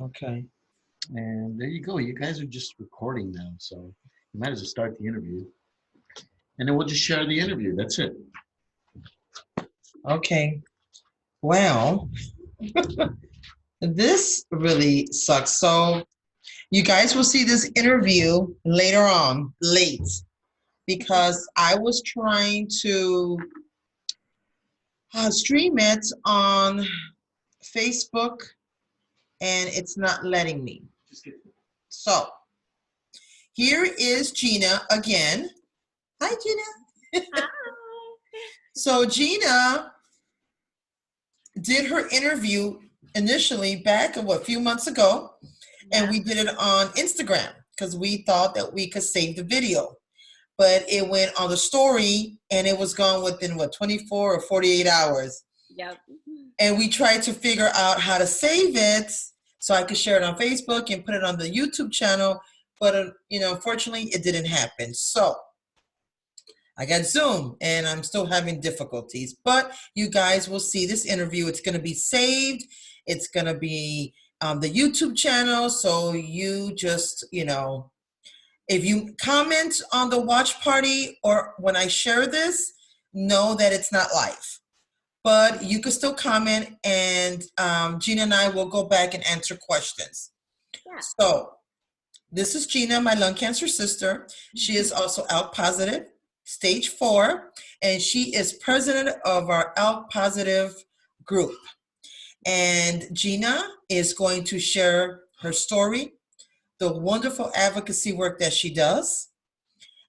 Okay. And there you go. You guys are just recording now, so you might as well start the interview. And then we'll just share the interview. That's it. Okay. Well, this really sucks. So you guys will see this interview later on, late, because I was trying to stream it on Facebook and it's not letting me. So here is Gina again. Hi, Gina. Hi. So Gina did her interview initially back a few months ago, and we did it on Instagram because we thought that we could save the video. But it went on the story and it was gone within 24 or 48 hours. Yep. And we tried to figure out how to save it so I could share it on Facebook and put it on the YouTube channel. But, unfortunately, it didn't happen. So I got Zoom and I'm still having difficulties. But you guys will see this interview. It's going to be saved. It's going to be the YouTube channel. So you just, if you comment on the watch party or when I share this, know that it's not live. But you can still comment, and Gina and I will go back and answer questions. Yeah. So this is Gina, my lung cancer sister. She is also ALK positive, stage 4, and she is president of our ALK positive group. And Gina is going to share her story, the wonderful advocacy work that she does,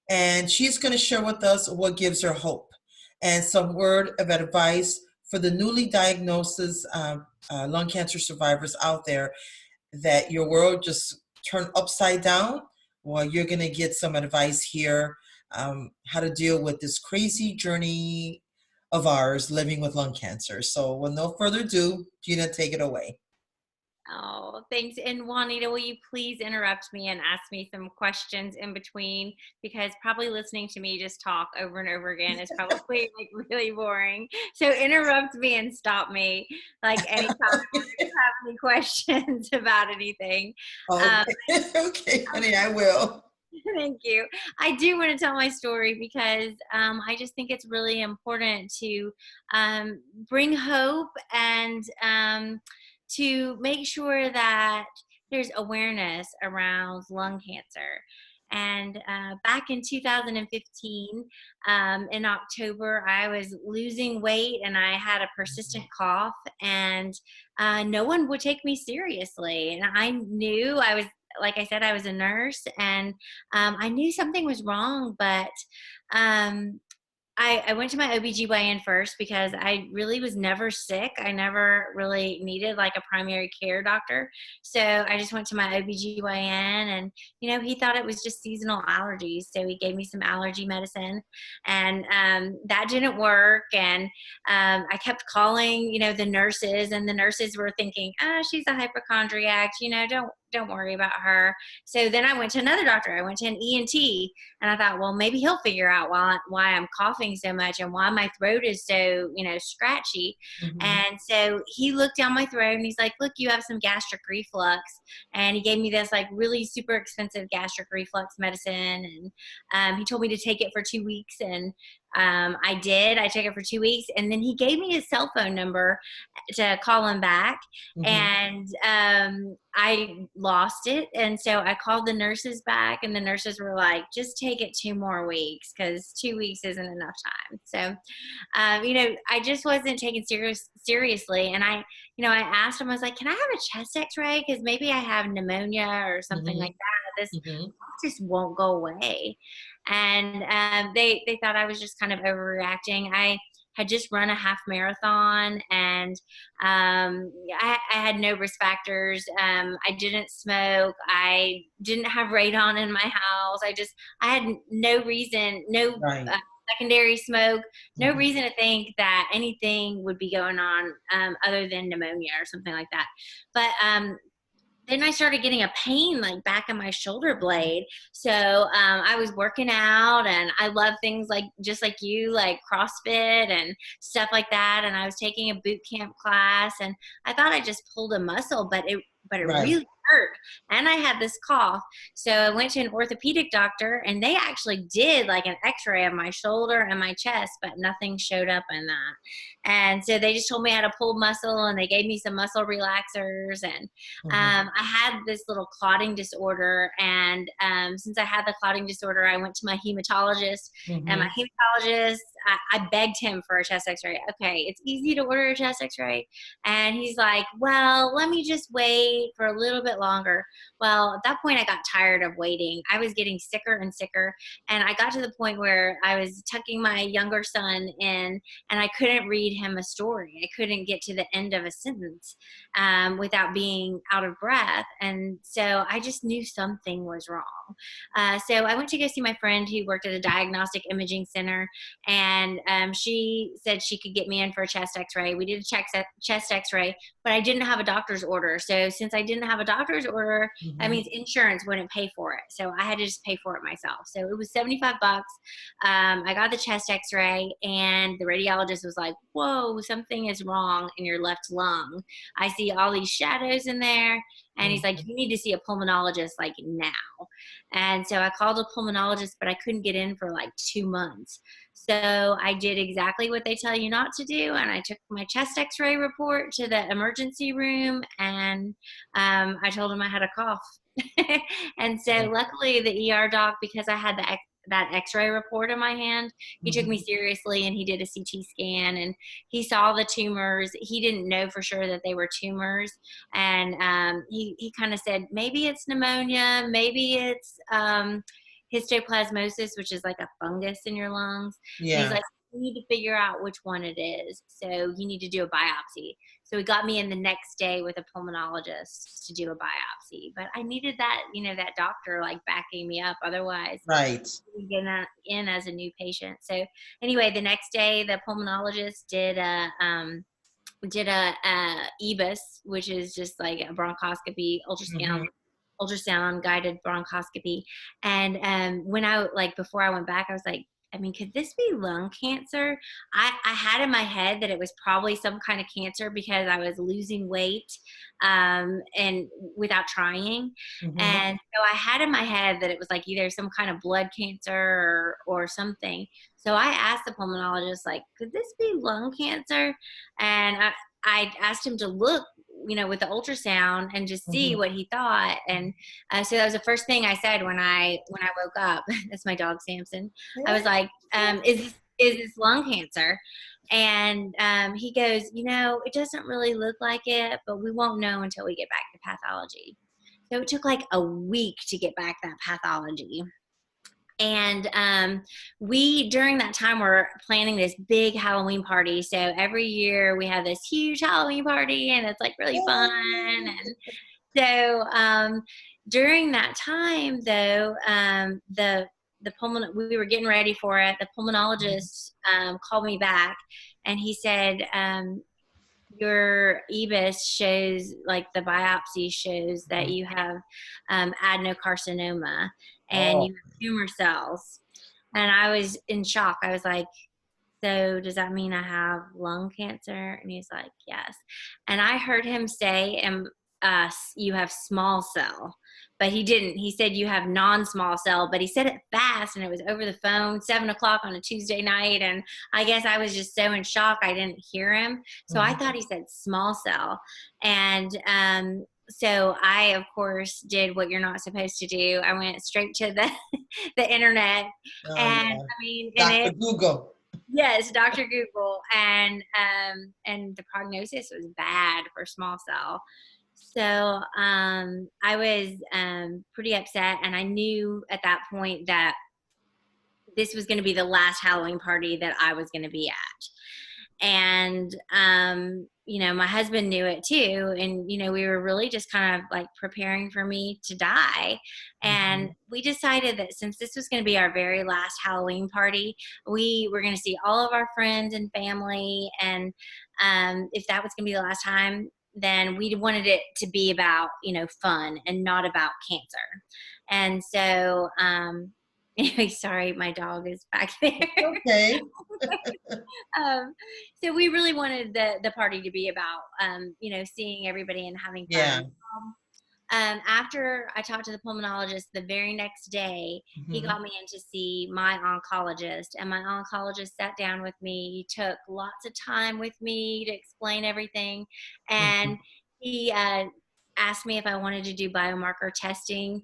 and she's going to share with us what gives her hope and some word of advice for the newly diagnosed lung cancer survivors out there, that your world just turned upside down. Well, you're going to get some advice here, how to deal with this crazy journey of ours living with lung cancer. So with no further ado, Gina, take it away. Oh, thanks. And Juanita, will you please interrupt me and ask me some questions in between? Because probably listening to me just talk over and over again is probably like really boring. So interrupt me and stop me like anytime you have any questions about anything. Okay, honey, I will. Thank you. I do want to tell my story because I just think it's really important to bring hope and to make sure that there's awareness around lung cancer. And back in 2015, in October, I was losing weight and I had a persistent cough, and no one would take me seriously. And I knew like I said, I was a nurse, and I knew something was wrong, but I went to my OBGYN first because I really was never sick. I never really needed like a primary care doctor. So I just went to my OBGYN, and, he thought it was just seasonal allergies. So he gave me some allergy medicine, and that didn't work. And I kept calling, the nurses, and the nurses were thinking, she's a hypochondriac, don't worry about her. So then I went to another doctor. I went to an ENT, and I thought, well, maybe he'll figure out why I'm coughing so much and why my throat is so, scratchy. Mm-hmm. And so he looked down my throat and he's like, look, you have some gastric reflux. And he gave me this like really super expensive gastric reflux medicine. And he told me to take it for 2 weeks. And I did. I took it for 2 weeks. And then he gave me his cell phone number to call him back. Mm-hmm. And I lost it. And so I called the nurses back, and the nurses were like, just take it 2 more weeks because 2 weeks isn't enough time. So, I just wasn't taken seriously. And I asked him, I was like, can I have a chest x-ray? Because maybe I have pneumonia or something like that. This just won't go away. And they thought I was just kind of overreacting. I had just run a half marathon, and I had no risk factors. I didn't smoke. I didn't have radon in my house. I had no reason, no secondary smoke, no reason to think that anything would be going on other than pneumonia or something like that. But then I started getting a pain like back in my shoulder blade. So I was working out, and I love things like just like you, like CrossFit and stuff like that. And I was taking a boot camp class, and I thought I just pulled a muscle, but but it Right. really hurt. And I had this cough. So I went to an orthopedic doctor, and they actually did like an x-ray of my shoulder and my chest, but nothing showed up in that. And so they just told me how to pull muscle, and they gave me some muscle relaxers. And I had this little clotting disorder. And since I had the clotting disorder, I went to my hematologist, and my hematologist, I begged him for a chest x-ray. Okay, it's easy to order a chest x-ray. And he's like, well, let me just wait for a little bit longer. Well, at that point, I got tired of waiting. I was getting sicker and sicker. And I got to the point where I was tucking my younger son in, and I couldn't read him a story. I couldn't get to the end of a sentence without being out of breath. And so I just knew something was wrong. So I went to go see my friend who worked at a diagnostic imaging center, and she said she could get me in for a chest x-ray. We did a chest x-ray, but I didn't have a doctor's order. So since I didn't have a doctor's order, that means insurance wouldn't pay for it. So I had to just pay for it myself. So it was $75. I got the chest x-ray, and the radiologist was like, whoa, something is wrong in your left lung. I see all these shadows in there. And he's like, you need to see a pulmonologist like now. And so I called a pulmonologist, but I couldn't get in for like 2 months. So I did exactly what they tell you not to do. And I took my chest x-ray report to the emergency room, and I told him I had a cough. And so luckily the ER doc, because I had that x-ray report in my hand, he took me seriously, and he did a CT scan, and he saw the tumors. He didn't know for sure that they were tumors. And he kind of said, maybe it's pneumonia, maybe it's histoplasmosis, which is like a fungus in your lungs. And he's like, you need to figure out which one it is. So you need to do a biopsy. So he got me in the next day with a pulmonologist to do a biopsy. But I needed that, that doctor like backing me up. Otherwise, Right. get in as a new patient. So anyway, the next day the pulmonologist did a EBUS, which is just like a bronchoscopy, ultrasound guided bronchoscopy. And before I went back, I was like, could this be lung cancer? I had in my head that it was probably some kind of cancer because I was losing weight and without trying. And so I had in my head that it was like either some kind of blood cancer or something. So I asked the pulmonologist, like, could this be lung cancer? And I asked him to look, with the ultrasound and just see what he thought. And so that was the first thing I said when I woke up. That's my dog, Samson. I was like, is this lung cancer? And he goes, it doesn't really look like it, but we won't know until we get back to pathology. So it took like a week to get back that pathology. And we, during that time, were planning this big Halloween party. So every year we have this huge Halloween party, and it's like really fun. And so during that time, though, we were getting ready for it. The pulmonologist called me back, and he said, your EBUS shows, like the biopsy shows that you have adenocarcinoma, and you have tumor cells. And I was in shock. I was like, so does that mean I have lung cancer? And he's like, yes. And I heard him say, you have small cell. But he didn't. He said you have non-small cell, but he said it fast, and it was over the phone, 7:00 on a Tuesday night. And I guess I was just so in shock I didn't hear him. So I thought he said small cell. And so I, of course, did what you're not supposed to do. I went straight to the internet. Dr. Google. Yes, Dr. Google. And the prognosis was bad for small cell. So I was pretty upset, and I knew at that point that this was going to be the last Halloween party that I was going to be at. And, my husband knew it too. And, we were really just kind of like preparing for me to die. And we decided that since this was going to be our very last Halloween party, we were going to see all of our friends and family. And if that was going to be the last time, then we wanted it to be about, fun and not about cancer. And so, anyway, sorry, my dog is back there. Okay. So we really wanted the party to be about, seeing everybody and having fun. After I talked to the pulmonologist, the very next day, he got me in to see my oncologist, and my oncologist sat down with me. He took lots of time with me to explain everything, and he asked me if I wanted to do biomarker testing.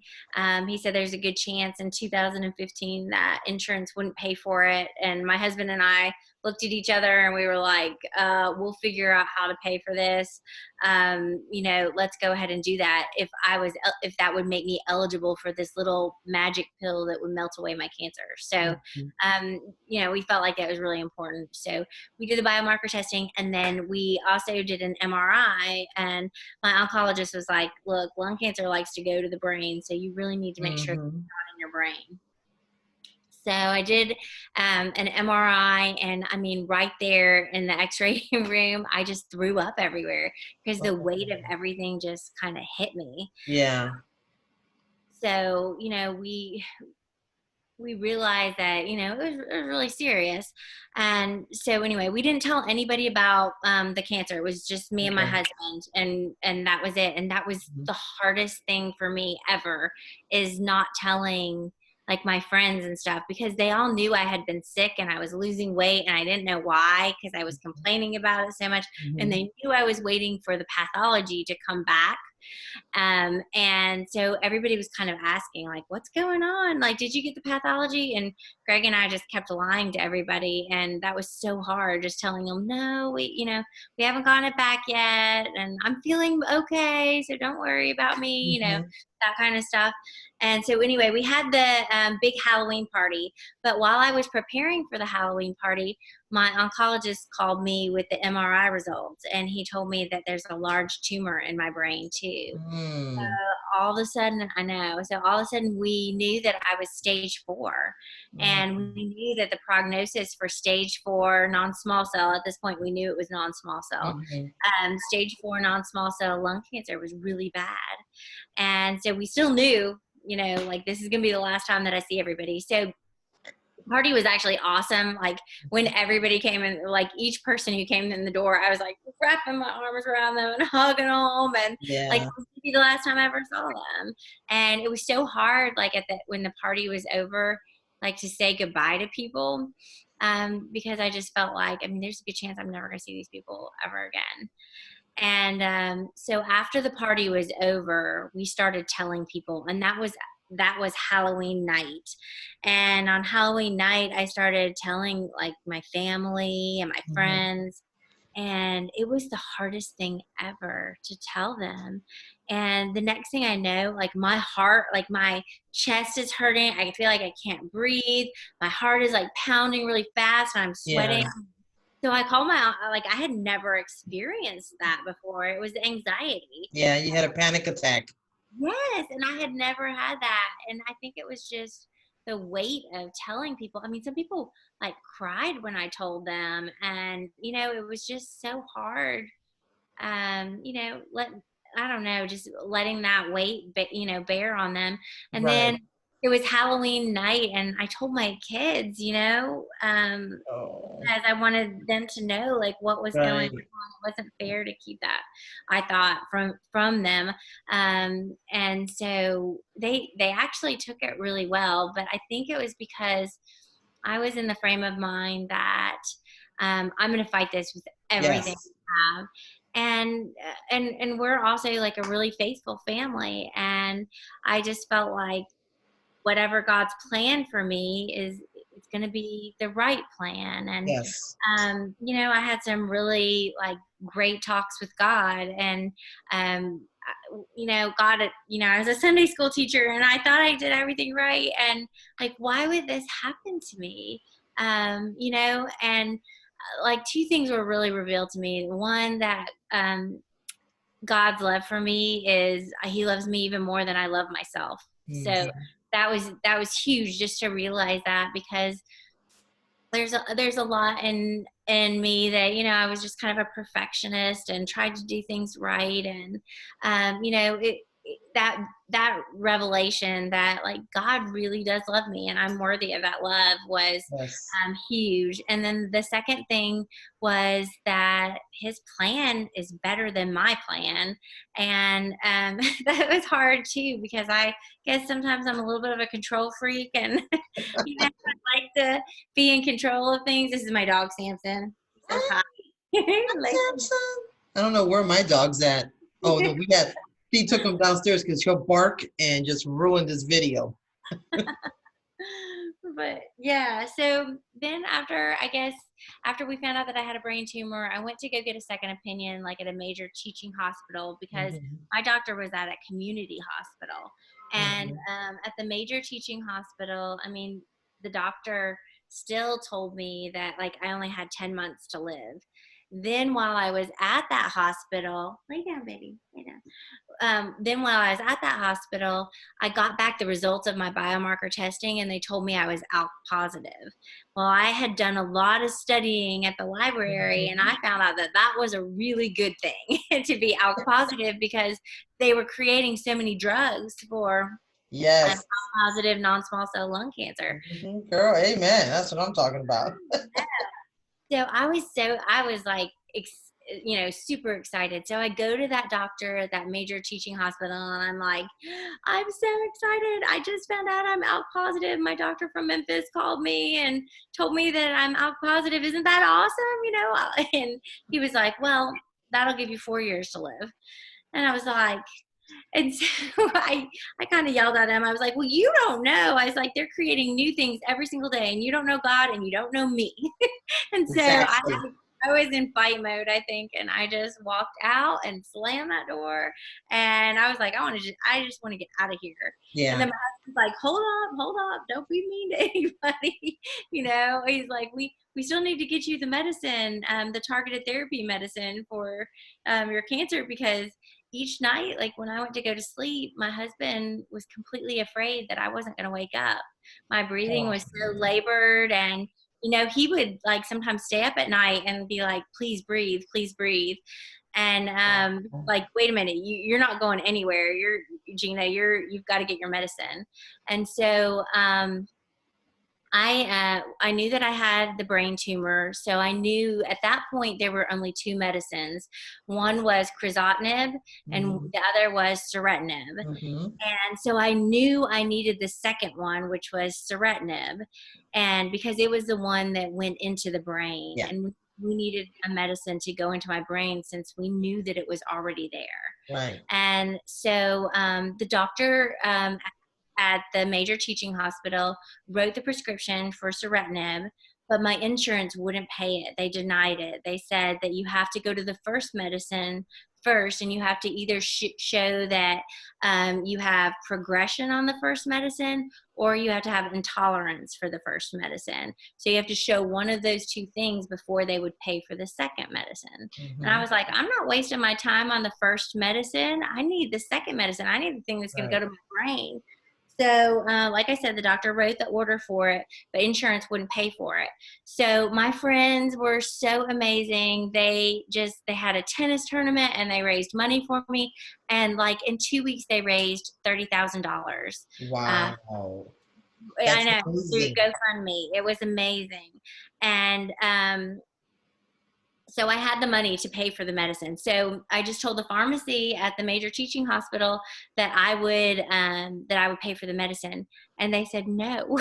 He said there's a good chance in 2015 that insurance wouldn't pay for it, and my husband and I looked at each other and we were like, we'll figure out how to pay for this. Let's go ahead and do that. If that would make me eligible for this little magic pill that would melt away my cancer. So, we felt like that was really important. So we did the biomarker testing, and then we also did an MRI, and my oncologist was like, look, lung cancer likes to go to the brain. So you really need to make sure it's not in your brain. So I did an MRI, and I mean, right there in the x-ray room, I just threw up everywhere because the weight of everything just kind of hit me. Yeah. So, we realized that, it was really serious. And so anyway, we didn't tell anybody about the cancer. It was just me and my husband, and that was it. And that was the hardest thing for me ever, is not telling like my friends and stuff, because they all knew I had been sick and I was losing weight, and I didn't know why, because I was complaining about it so much. And they knew I was waiting for the pathology to come back. And so everybody was kind of asking, like, what's going on? Like, did you get the pathology? And Greg and I just kept lying to everybody. And that was so hard, just telling them, no, we haven't gotten it back yet. And I'm feeling okay. So don't worry about me, that kind of stuff. And so anyway, we had the big Halloween party. But while I was preparing for the Halloween party, my oncologist called me with the MRI results, and he told me that there's a large tumor in my brain too. So all of a sudden, we knew that I was stage 4, and we knew that the prognosis for stage 4 non-small cell, at this point we knew it was non-small cell, stage 4 non-small cell lung cancer was really bad. And so we still knew, like, this is going to be the last time that I see everybody. So the party was actually awesome. Like, when everybody came in, like each person who came in the door, I was like wrapping my arms around them and hugging them, and like, this would be the last time I ever saw them. And it was so hard, like when the party was over, like, to say goodbye to people, because I just felt like, there's a good chance I'm never going to see these people ever again. And so after the party was over, we started telling people, and that was Halloween night. And on Halloween night, I started telling, like, my family and my friends, and it was the hardest thing ever to tell them. And the next thing I know, like, my heart, like, my chest is hurting. I feel like I can't breathe. My heart is like pounding really fast, and I'm sweating. So I called I had never experienced that before. It was anxiety. Yeah, you had a panic attack. Yes, and I had never had that. And I think it was just the weight of telling people. Some people like cried when I told them, and it was just so hard. I don't know, just letting that weight, bear on them. And then it was Halloween night, and I told my kids, as I wanted them to know, like, what was going on. It wasn't fair to keep that, I thought, from them. And so they actually took it really well. But I think it was because I was in the frame of mind that I'm going to fight this with everything I have. And we're also like a really faithful family. And I just felt like whatever God's plan for me it's going to be the right plan. And, I had some really like great talks with God, and, God, I was a Sunday school teacher, and I thought I did everything right. And like, why would this happen to me? And like, two things were really revealed to me. One, that, God's love for me is he loves me even more than I love myself. So that was huge, just to realize that, because there's a lot in me that, I was just kind of a perfectionist and tried to do things right. And, that revelation that like God really does love me and I'm worthy of that love was Yes. huge. And then the second thing was that his plan is better than my plan. And that was hard too, because I guess sometimes I'm a little bit of a control freak and you know, I like to be in control of things. This is my dog, Samson. He says hi. Like, Samson. I don't know where my dog's at. Oh no, he took him downstairs because he'll bark and just ruin this video. but yeah, so then after we found out that I had a brain tumor, I went to go get a second opinion, like at a major teaching hospital, because Mhm. my doctor was at a community hospital. And Mhm. at the major teaching hospital, I mean, the doctor still told me that like I only had 10 months to live. Then while I was at that hospital, lay down, baby, lay down. Then while I was at that hospital, I got back the results of my biomarker testing and they told me I was ALK positive. Well, I had done a lot of studying at the library and I found out that that was a really good thing to be ALK positive, because they were creating so many drugs for Yes. ALK positive non-small cell lung cancer. Mhm. Girl, amen. That's what I'm talking about. So I was like, super excited. So I go to that doctor at that major teaching hospital and I'm like, I'm so excited. I just found out I'm ALK positive. My doctor from Memphis called me and told me that I'm ALK positive. Isn't that awesome? And he was like, well, that'll give you 4 years to live. And I was like, and so I kind of yelled at him. I was like, well, you don't know. I was like, they're creating new things every single day and you don't know God and you don't know me. And so Exactly. I was in fight mode, I think, and I just walked out and slammed that door. And I was like, I just want to get out of here. And Yeah. then my husband's like, hold up, don't be mean to anybody. He's like, we still need to get you the medicine, the targeted therapy medicine for your cancer, because each night, like when I went to go to sleep, my husband was completely afraid that I wasn't going to wake up. My breathing Oh. was so labored, and he would like sometimes stay up at night and be like, please breathe, please breathe. And like, wait a minute, you're not going anywhere. Gina, you've got to get your medicine. And so I knew that I had the brain tumor, so I knew at that point there were only two medicines. One was crizotinib, and Mhm. the other was seratinib. Mhm. And so I knew I needed the second one, which was seratinib, and because it was the one that went into the brain, Yeah. and we needed a medicine to go into my brain since we knew that it was already there. Right. And so the doctor at the major teaching hospital wrote the prescription for seratinib, but my insurance wouldn't pay it. They denied it. They said that you have to go to the first medicine first, and you have to either show that you have progression on the first medicine, or you have to have intolerance for the first medicine. So you have to show one of those two things before they would pay for the second medicine. And I Mhm. was like, I'm not wasting my time on the first medicine. I need the second medicine. I need the thing that's going to Right. go to my brain. So, like I said, the doctor wrote the order for it, but insurance wouldn't pay for it. So my friends were so amazing. They had a tennis tournament and they raised money for me. And like in 2 weeks, they raised $30,000. Wow. I That's know, through amazing. GoFundMe. It was amazing. And so I had the money to pay for the medicine. So I just told the pharmacy at the major teaching hospital that I would pay for the medicine, and they said no.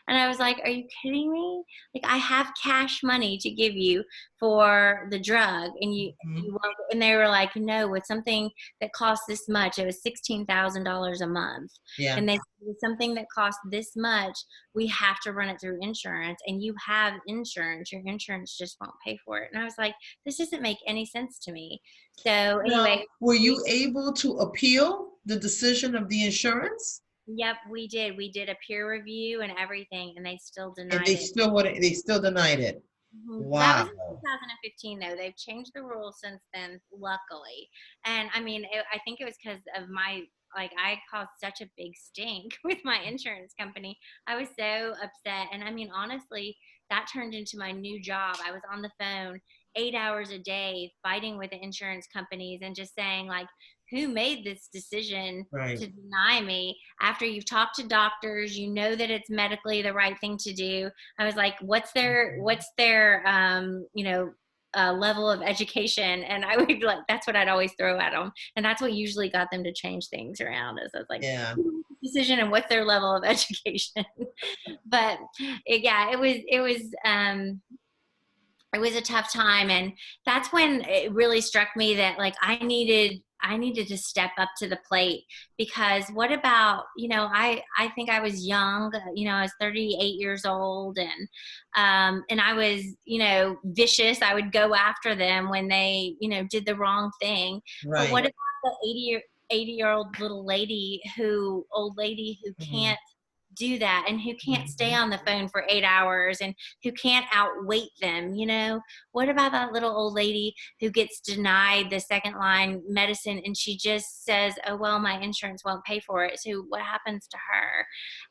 And I was like, are you kidding me? Like, I have cash money to give you for the drug. And Mhm. and they were like, no, with something that costs this much, it was $16,000 a month. Yeah. And they said, with something that costs this much, we have to run it through insurance, and you have insurance. Your insurance just won't pay for it. And I was like, this doesn't make any sense to me. So Now, anyway, were you able to appeal the decision of the insurance? yep, we did. We did a peer review and everything, and they still And denied it. they still denied it. That Wow. was in 2015, though. They've changed the rules since then, luckily. And I mean, I think it was because of I caused such a big stink with my insurance company. I was so upset. And I mean, honestly, that turned into my new job. I was on the phone 8 hours a day fighting with the insurance companies and just saying, like, who made this decision Right. to deny me after you've talked to doctors, you know that it's medically the right thing to do. I was like, what's their level of education? And I would be like, that's what I'd always throw at them. And that's what usually got them to change things around is I was like, Yeah. decision and what's their level of education. But it was a tough time, and that's when it really struck me that like I needed to step up to the plate, because what about, I think I was young, I was 38 years old, and I was, vicious. I would go after them when they, did the wrong thing. But Right. what about the 80-year-old old lady who can't do that, and who can't stay on the phone for 8 hours, and who can't outweight them? What about that little old lady who gets denied the second line medicine, and she just says, oh, well, my insurance won't pay for it, so what happens to her?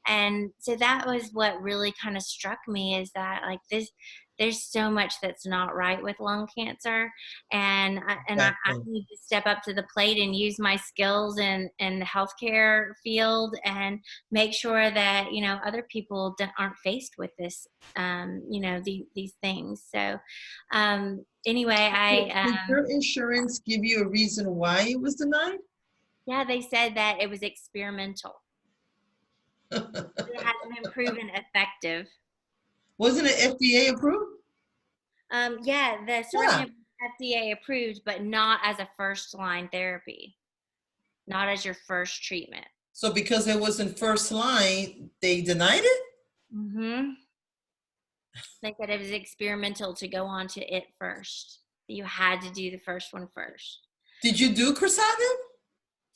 And so that was what really kind of struck me, is that like there's so much that's not right with lung cancer, and I Exactly. need to step up to the plate and use my skills in the healthcare field, and make sure that other people aren't faced with this, these things. So anyway, Did your insurance give you a reason why it was denied? yeah, they said that it was experimental. It hasn't been proven effective. Wasn't it FDA approved? Yeah, the Yeah. soritinib FDA approved, but not as a first line therapy, not as your first treatment. So because it wasn't first line, they denied it? Mm-hmm. They said it was experimental to go on to it first. You had to do the first one first. Did you do crisatinib?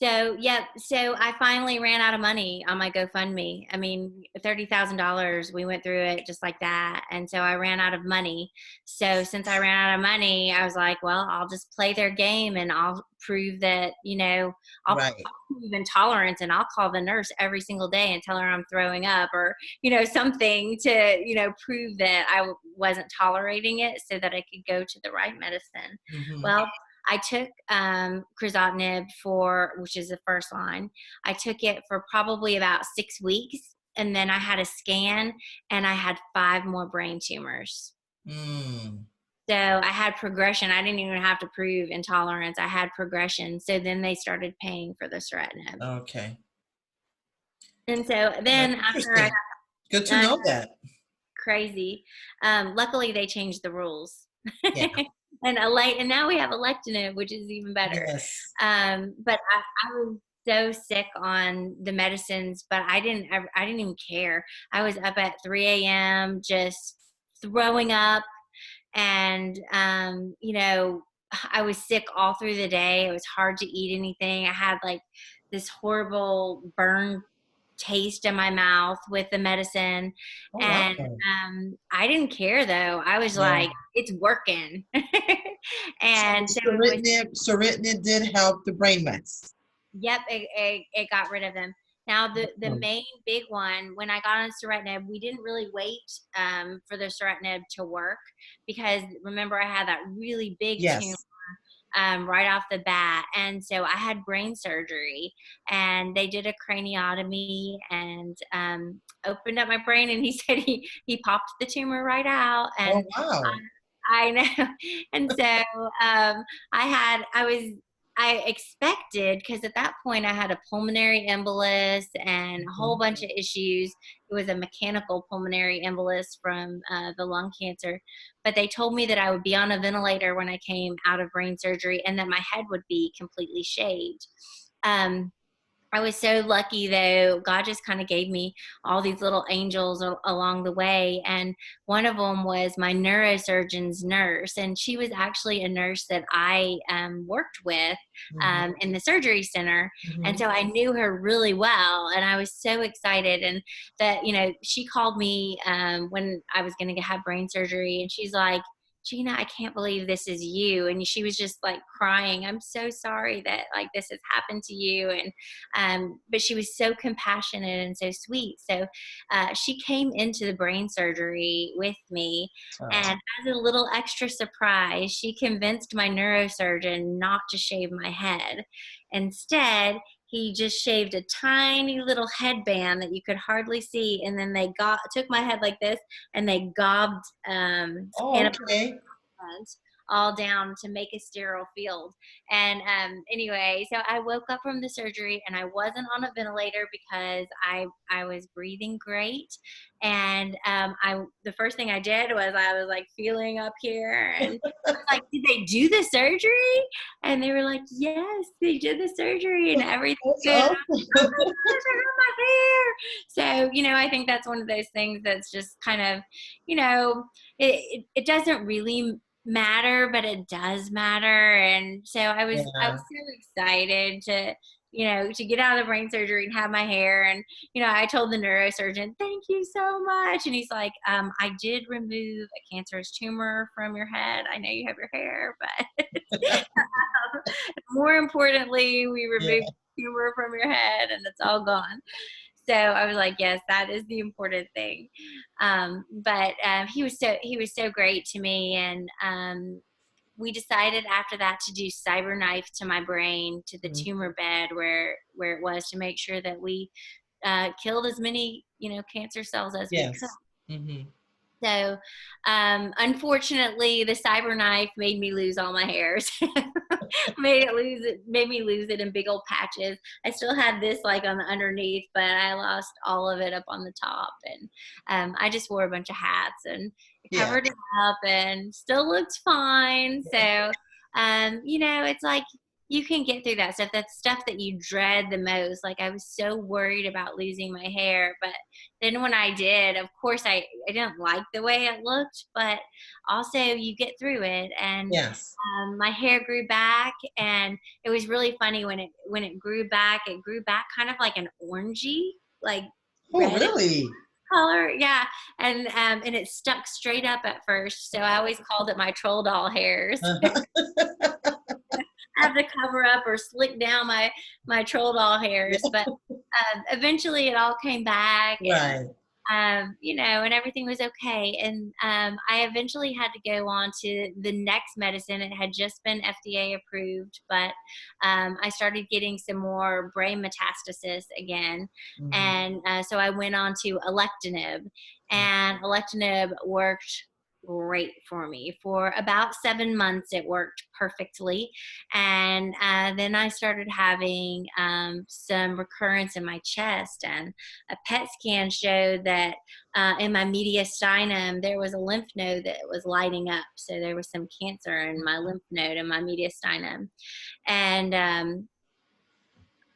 So, yeah, so I finally ran out of money on my GoFundMe. I mean, $30,000, we went through it just like that. And so I ran out of money. So since I ran out of money, I was like, well, I'll just play their game, and I'll prove that, I'll Right. prove intolerance, and I'll call the nurse every single day and tell her I'm throwing up, or, something to, prove that I wasn't tolerating it, so that I could go to the right medicine. Well, I took crisatinib which is the first line. I took it for probably about 6 weeks, and then I had a scan, and I had 5 more brain tumors. So I had progression. I didn't even have to prove intolerance. I had progression. So then they started paying for the soritinib. Okay. And so then after I got good to know that. crazy, luckily they changed the rules. Yeah. And now we have alectinib, which is even better. Yes. But I was so sick on the medicines, but I didn't even care. I was up at 3 a.m. just throwing up, and I was sick all through the day. It was hard to eat anything. I had like this horrible burn taste in my mouth with the medicine. Oh, And wow. I didn't care though. I was like, it's working. And so soritinib did help the brain mets. Yep, it got rid of them. Now the main big one, when I got on soritinib, we didn't really wait for the soritinib to work, because remember I had that really big tumor right off the bat. And so I had brain surgery, and they did a craniotomy and opened up my brain, and he said he popped the tumor right out. And oh, wow. I know. And so I expected, because at that point I had a pulmonary embolus and a whole bunch of issues. It was a mechanical pulmonary embolus from the lung cancer. But they told me that I would be on a ventilator when I came out of brain surgery, and that my head would be completely shaved. I was so lucky though. God just kind of gave me all these little angels along the way. And one of them was my neurosurgeon's nurse. And she was actually a nurse that I worked with in the surgery center. And so I knew her really well. And I was so excited. And that, she called me when I was going to have brain surgery. And she's like, Gina, I can't believe this is you. And she was just like crying. I'm so sorry that like this has happened to you. And, but she was so compassionate and so sweet. So she came into the brain surgery with me. Oh, And as a little extra surprise, she convinced my neurosurgeon not to shave my head. Instead, he just shaved a tiny little headband that you could hardly see. And then they took my head like this and they gobbed Oh, antibiotics okay. all down to make a sterile field. And anyway, so I woke up from the surgery and I wasn't on a ventilator because I was breathing great. And the first thing I did was I was like feeling up here and I was like, did they do the surgery? And they were like, yes, they did the surgery and everything's That's good. awesome. Oh my gosh, I got my hair. So, I think that's one of those things that's just kind of, it doesn't really matter, but it does matter. And so I was Yeah. so excited to get out of the brain surgery and have my hair. And I told the neurosurgeon, thank you so much. And he's like, I did remove a cancerous tumor from your head. I know you have your hair, but more importantly, we removed Yeah. the tumor from your head and it's all gone. So I was like, yes, that is the important thing. But he was so great to me. And we decided after that to do cyber knife to my brain, to the Mhm. tumor bed where it was, to make sure that we killed as many cancer cells as we could. Yes. Hmm. So unfortunately, the cyber knife made me lose all my hairs. Made me lose it in big old patches. I still had this like on the underneath, but I lost all of it up on the top. And I just wore a bunch of hats and Yeah. covered it up and still looked fine. So it's like you can get through that stuff. That's stuff that you dread the most. Like I was so worried about losing my hair, but then when I did, of course I didn't like the way it looked, but also you get through it. And Yes. my hair grew back, and it was really funny when it grew back. It grew back kind of like an orangey, like Oh, red really? color, yeah. And it stuck straight up at first, so I always called it my troll doll hairs. Uh-huh. I have to cover up or slick down my troll doll hairs, but eventually it all came back. And Right. and everything was okay. And I eventually had to go on to the next medicine. It had just been FDA approved, but I started getting some more brain metastasis again. Hmm. And so I went on to alectinib, and alectinib worked great for me. For about 7 months, it worked perfectly. And then I started having some recurrence in my chest, and a PET scan showed that in my mediastinum there was a lymph node that was lighting up. So there was some cancer in my lymph node in my mediastinum. And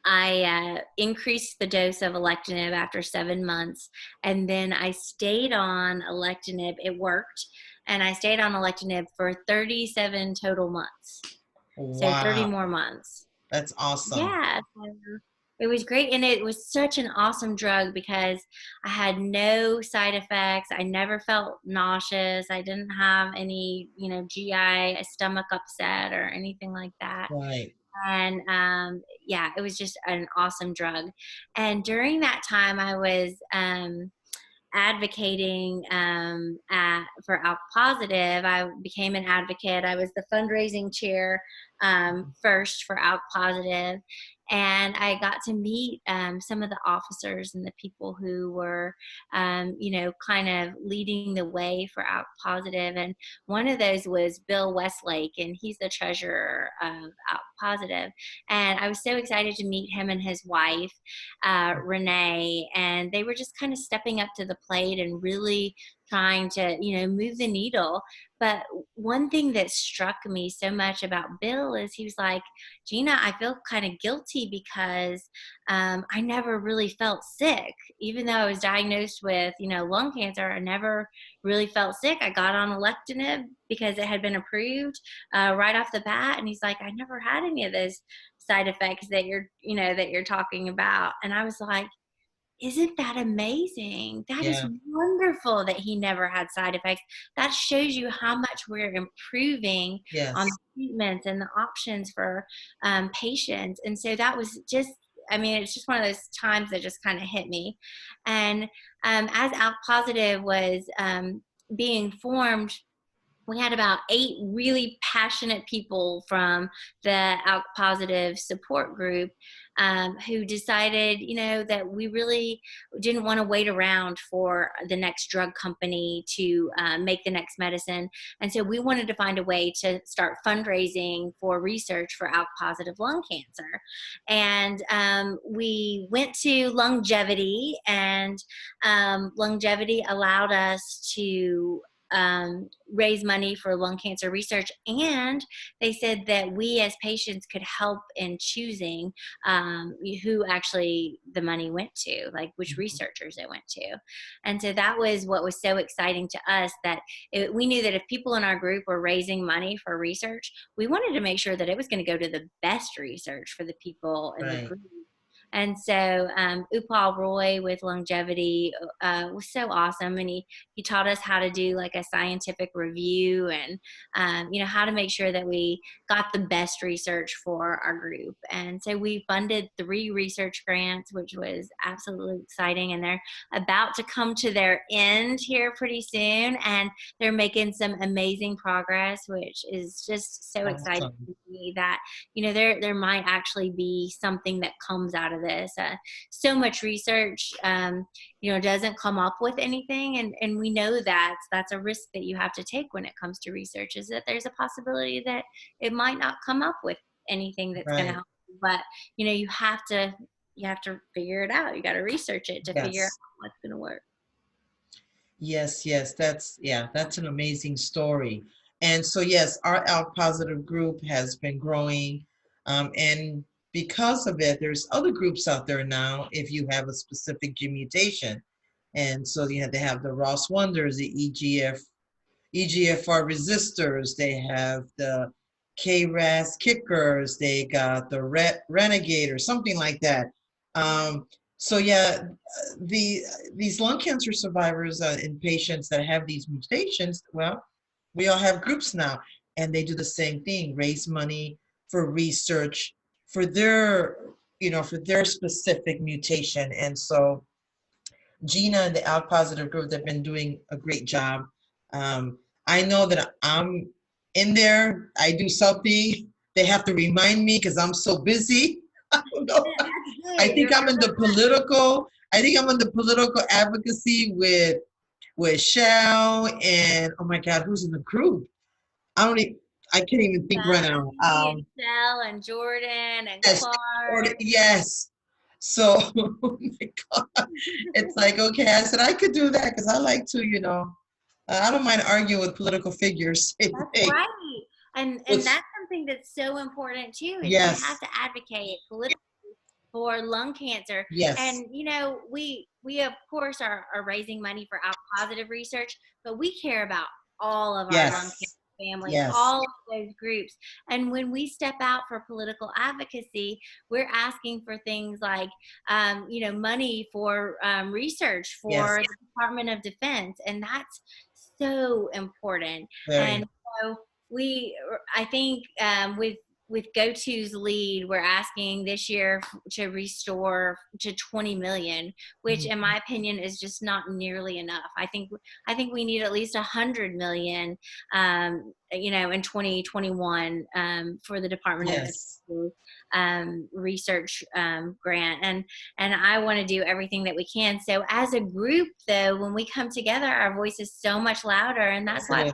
I increased the dose of alectinib after 7 months, and then I stayed on alectinib. It worked, and I stayed on alectinib for 37 total months. So 30 Wow. more months. That's awesome. Yeah, so it was great, and it was such an awesome drug because I had no side effects. I never felt nauseous. I didn't have any, GI stomach upset or anything like that. Right. And yeah, it was just an awesome drug. And during that time, I was advocating for ALK Positive. I became an advocate. I was the fundraising chair first for ALK Positive, and I got to meet some of the officers and the people who were, kind of leading the way for ALK Positive. And one of those was Bill Westlake, and he's the treasurer of ALK Positive. And I was so excited to meet him and his wife, Renee, and they were just kind of stepping up to the plate and really trying to, move the needle. But one thing that struck me so much about Bill is he was like, Gina, I feel kind of guilty because I never really felt sick. Even though I was diagnosed with, lung cancer, I never really felt sick. I got on alectinib because it had been approved right off the bat. And he's like, I never had any of those side effects that you're talking about. And I was like, isn't that amazing? That is Yeah. wonderful that he never had side effects. That shows you how much we're improving on Yes. the treatments and the options for patients. And so that was just, I mean, it's just one of those times that just kind of hit me. And as ALK Positive was being formed, we had about 8 really passionate people from the ALK Positive support group who decided, that we really didn't want to wait around for the next drug company to make the next medicine. And so we wanted to find a way to start fundraising for research for ALK Positive lung cancer. And we went to Longevity, and Longevity allowed us to raise money for lung cancer research, and they said that we as patients could help in choosing who actually the money went to, like which researchers it went to. And so that was what was so exciting to us, that we knew that if people in our group were raising money for research, we wanted to make sure that it was going to go to the best research for the people in the Right. group. And so Upal Roy with Longevity was so awesome, and he taught us how to do like a scientific review, and how to make sure that we got the best research for our group. And so we funded 3 research grants, which was absolutely exciting, and they're about to come to their end here pretty soon, and they're making some amazing progress, which is just so exciting Awesome. to me that there might actually be something that comes out of this. So much research doesn't come up with anything, and we know that that's a risk that you have to take when it comes to research, is that there's a possibility that it might not come up with anything that's going to Right. help you. But you have to figure it out. You got to research it to figure out Yes. what's going to work. Yes, yes, that's an amazing story. And so, yes, our ALK Positive group has been growing. And because of it, there's other groups out there now if you have a specific gene mutation. And so you have to have the Ross Wonders, the EGFR resistors, they have the KRAS kickers, they got the renegade or something like that. So yeah, these lung cancer survivors and patients that have these mutations, well, we all have groups now, and they do the same thing: raise money for research for their specific mutation. And so Gina and the ALK Positive group, they've been doing a great job. I know that I'm in there. I do something. They have to remind me because I'm so busy. I don't know. I think I'm in the political. I think I'm in the political advocacy with Shell and, oh my God, who's in the group? I don't even. I can't even think right now. And Shell and Jordan and Yes, Clark. yes. So, oh my God, it's like, okay, I said I could do that because I like to, I don't mind arguing with political figures. That's right. And that's something that's so important too, is Yes. you have to advocate politically for lung cancer. Yes. And we of course are raising money for ALK Positive research, but we care about all of our lung cancer families, Yes. all of those groups. And when we step out for political advocacy, we're asking for things like money for research for the Department of Defense, and that's so important. Very. And so I think with GoTo's lead, we're asking this year to restore to 20 million, which in my opinion is just not nearly enough. I think we need at least 100 million, in 2021 for the Department of Defense research grant, and I want to do everything that we can. So as a group, though, when we come together, our voice is so much louder, and that's why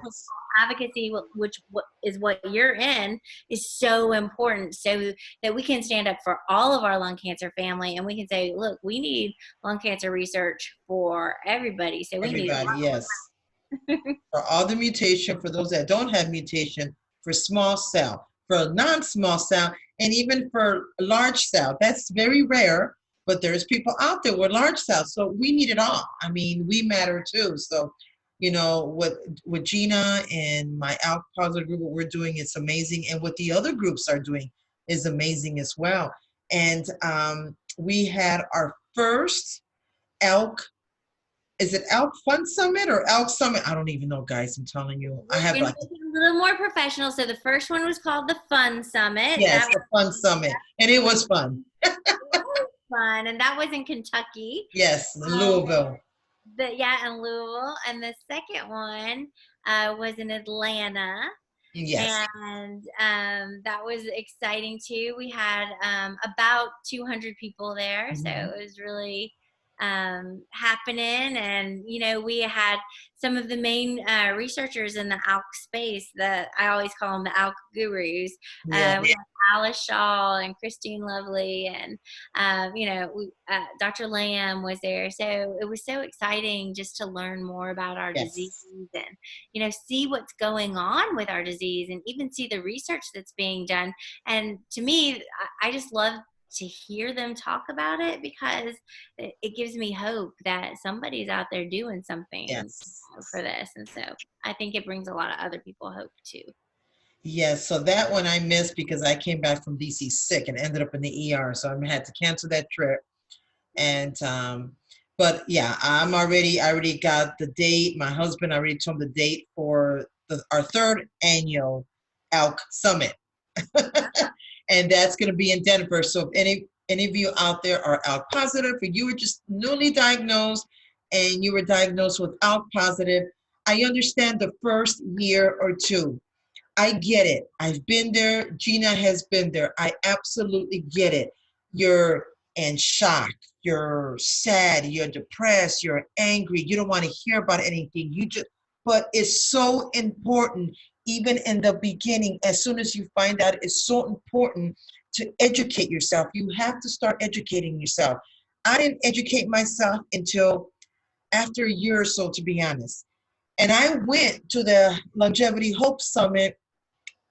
advocacy, which is what you're in, is so important, so that we can stand up for all of our lung cancer family, and we can say, look, we need lung cancer research for everybody. So we need for all the mutation, for those that don't have mutation, for small cell, for non-small cell, and even for large cell. That's very rare, but there's people out there with large cells. So we need it all. I mean, we matter too. So what Gina and my ALK Positive group, what we're doing is amazing. And what the other groups are doing is amazing as well. And we had our first Elk. Is it Elk Fun Summit or Elk Summit? I don't even know, guys. I'm telling you. I We're have gonna like, make it a little more professional. So the first one was called the Fun Summit. yes, the Fun Summit. And it was fun. Was fun, and that was in Kentucky. Yes, in Um, Louisville. yeah, in Louisville, and the second one was in Atlanta. Yes. And that was exciting too. We had about 200 people there, so Mhm. it was really happening. And we had some of the main researchers in the ALK space, that I always call them the ALK gurus. Yeah. We had Alice Shaw and Christine Lovely, and Dr. Lamb was there. So it was so exciting just to learn more about our disease, Yes. and see what's going on with our disease, and even see the research that's being done. And to me, I just love to hear them talk about it, because it gives me hope that somebody's out there doing something Yes. for this. And so I think it brings a lot of other people hope too. Yes. So that one I missed because I came back from DC sick and ended up in the ER. So I had to cancel that trip. And but yeah, I already got the date. My husband already told me the date for our third annual Elk Summit. And that's going to be in Denver. So if any of you out there are ALK positive, or you were just newly diagnosed and you were diagnosed with ALK positive, I understand the first year or two. I get it. I've been there. Gina has been there. I absolutely get it. You're in shock. You're sad. You're depressed. You're angry. You don't want to hear about anything. But it's so important, even in the beginning, as soon as you find out, it's so important to educate yourself. You have to start educating yourself. I didn't educate myself until after a year or so, to be honest. And I went to the Longevity Hope Summit,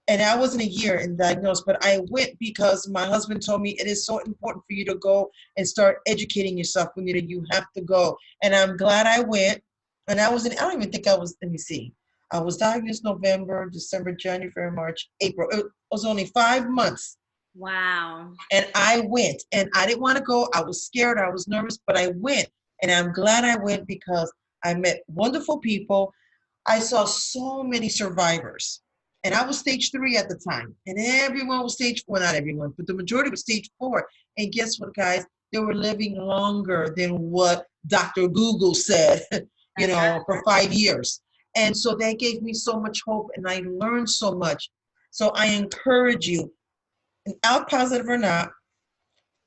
and I wasn't a year in diagnosed, but I went because my husband told me it is so important for you to go and start educating yourself. Juanita, you have to go. And I'm glad I went. And I don't even think I was, let me see. I was diagnosed November, December, January, February, March, April. It was only 5 months. Wow. And I went, and I didn't want to go. I was scared. I was nervous, but I went. And I'm glad I went because I met wonderful people. I saw so many survivors. And I was stage 3 at the time. And everyone was stage 4, not everyone, but the majority was stage 4. And guess what, guys? They were living longer than what Dr. Google said, for 5 years. And so that gave me so much hope, and I learned so much. So I encourage you, out positive or not,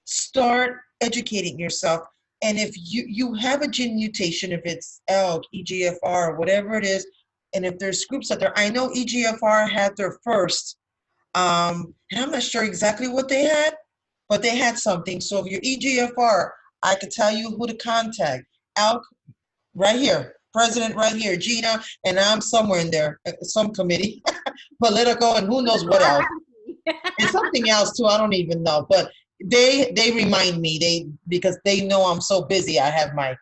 start educating yourself. And if you have a gene mutation, if it's ELK, EGFR, whatever it is, and if there's groups out there, I know EGFR had their first, and I'm not sure exactly what they had, but they had something. So if you're EGFR, I could tell you who to contact. ELK, right here, president right here, Gina, and I'm somewhere in there, some committee, political, and who knows what else. And something else too, I don't even know, but they remind me, because they know I'm so busy. I have my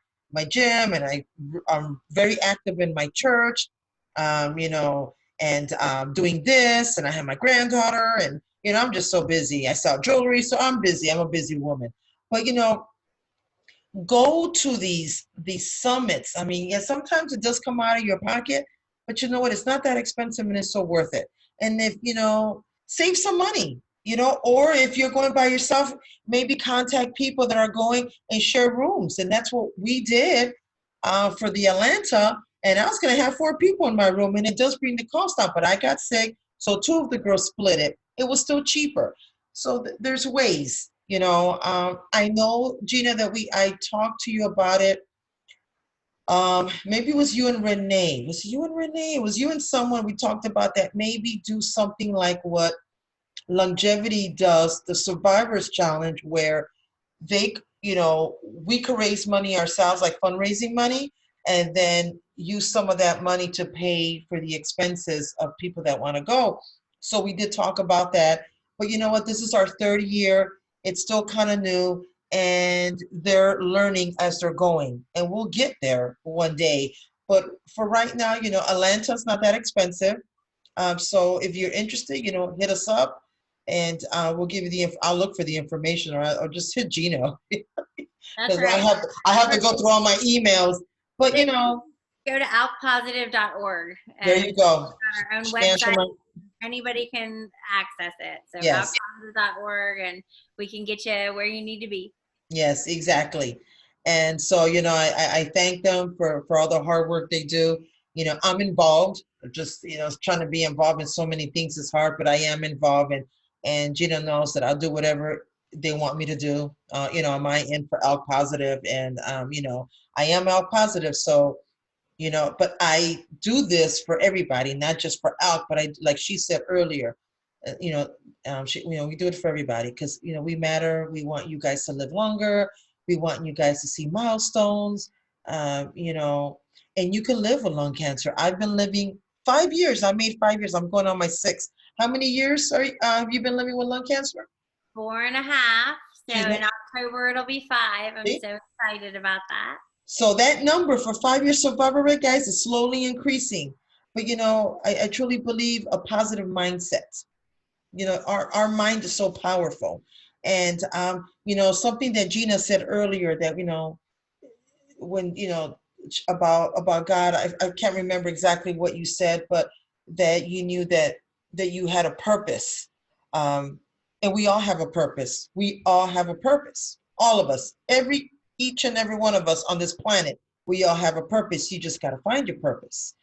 gym, and I'm very active in my church, and doing this, and I have my granddaughter, and I'm just so busy. I sell jewelry, so I'm busy. I'm a busy woman. But go to these summits. I mean, yeah, sometimes it does come out of your pocket, but you know what? It's not that expensive, and it's so worth it. And if save some money, or if you're going by yourself, maybe contact people that are going and share rooms. And that's what we did for the Atlanta. And I was going to have 4 people in my room, and it does bring the cost up. But I got sick, so 2 of the girls split it. It was still cheaper. So there's ways. I know, Gina, that I talked to you about it. Maybe it was you and Renee. Was it you and Renee? It was you and someone. We talked about that. Maybe do something like what Longevity does, the Survivors Challenge, where they, we could raise money ourselves, like fundraising money, and then use some of that money to pay for the expenses of people that want to go. So we did talk about that. But you know what? This is our 3rd year. It's still kind of new, and they're learning as they're going. And we'll get there one day. But for right now, Atlanta's not that expensive. So if you're interested, hit us up, and we'll give you I'll look for the information, or just hit Gina. That's because right. I have to go through all my emails. But you They know, go to alkpositive.org there and you go. our own Answer website. my, Anybody can access it. So yes. alkpositive.org, and we can get you where you need to be. Yes, exactly. And so, you know, I thank them for all the hard work they do. You know, I'm involved. Just, you know, trying to be involved in so many things is hard, but I am involved. And Gina knows that I'll do whatever they want me to do. You know, on my end for ALK positive, and you know, I am ALK positive. So, you know, but I do this for everybody, not just for ALK, but I, like she said earlier, you know, you know, we do it for everybody because, you know, we matter. We want you guys to live longer. We want you guys to see milestones, you know, and you can live with lung cancer. I've been living 5 years. I made 5 years. I'm going on my sixth. How many years have you been living with lung cancer? 4.5. So She's in not, October it'll be 5. I'm see? so excited about that. So that number for 5 year survival rate, guys, is slowly increasing. But, you know, I truly believe a positive mindset. You know, our mind is so powerful. And, you know, something that Gina said earlier that, you know, when, you know, about God, I can't remember exactly what you said, but that you knew that you had a purpose. Um, and we all have a purpose. We all have a purpose. All of us, each and every one of us on this planet, we all have a purpose. You just got to find your purpose.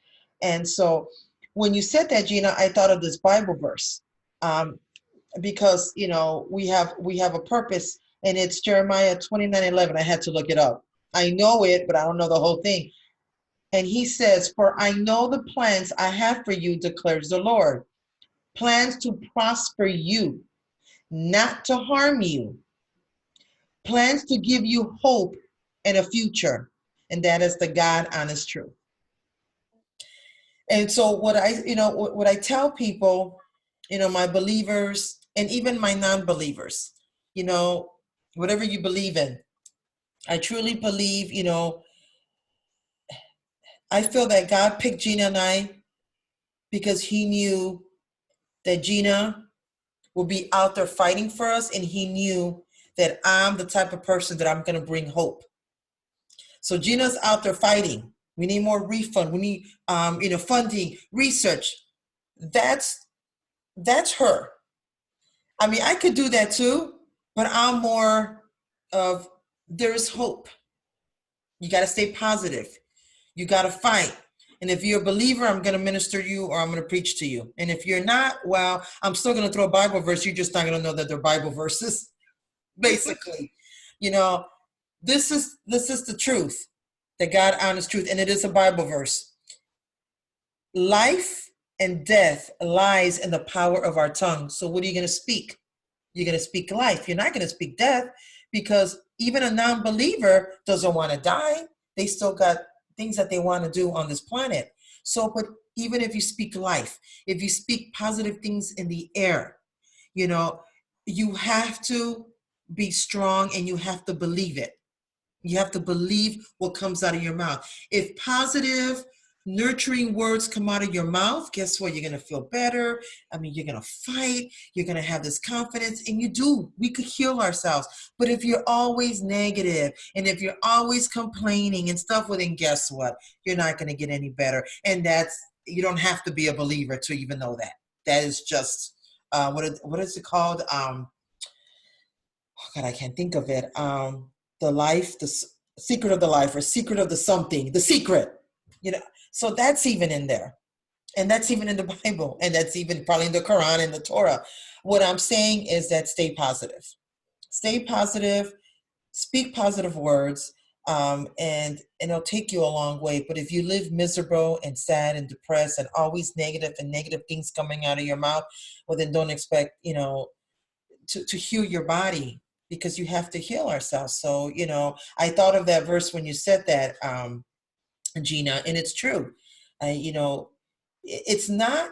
And so when you said that, Gina, I thought of this Bible verse. Because you know we have a purpose, and it's Jeremiah 29:11. I had to look it up. I know it, but I don't know the whole thing. And he says, "For I know the plans I have for you, declares the Lord, plans to prosper you, not to harm you, plans to give you hope and a future." And that is the God honest truth. And so what I, you know, what I tell people, you know, my believers and even my non-believers, you know, whatever you believe in, I truly believe, you know, I feel that God picked Gina and I because he knew that Gina will be out there fighting for us, and he knew that I'm the type of person that I'm going to bring hope. So Gina's out there fighting. We need more refund. We need, you know, funding, research. That's her. I mean, I could do that too, but I'm more of there's hope. You got to stay positive. You got to fight. And if you're a believer, I'm going to minister to you or I'm going to preach to you. And if you're not, well, I'm still going to throw a Bible verse. You're just not going to know that they're Bible verses, basically. You know, this is the truth, the God honest truth, and it is a Bible verse. Life and death lies in the power of our tongue. So what are you going to speak? You're going to speak life. You're not going to speak death, because even a non-believer doesn't want to die. They still got things that they want to do on this planet. So, but even if you speak life, if you speak positive things in the air, you know, you have to be strong and you have to believe it. You have to believe what comes out of your mouth. If positive, nurturing words come out of your mouth, guess what? You're going to feel better. I mean, you're going to fight. You're going to have this confidence, and you do. We could heal ourselves. But if you're always negative and if you're always complaining and stuff, well, then guess what? You're not going to get any better. And you don't have to be a believer to even know that. That is just, what is it called? Oh God, I can't think of it. The secret of the life, or secret of the something, the secret, you know. So that's even in there, and that's even in the Bible, and that's even probably in the Quran and the Torah. What I'm saying is that stay positive, speak positive words, and it'll take you a long way. But if you live miserable and sad and depressed and always negative and negative things coming out of your mouth, well, then don't expect, you know, to heal your body, because you have to heal ourselves. So, you know, I thought of that verse when you said that, Gina, and it's true. You know, it's not,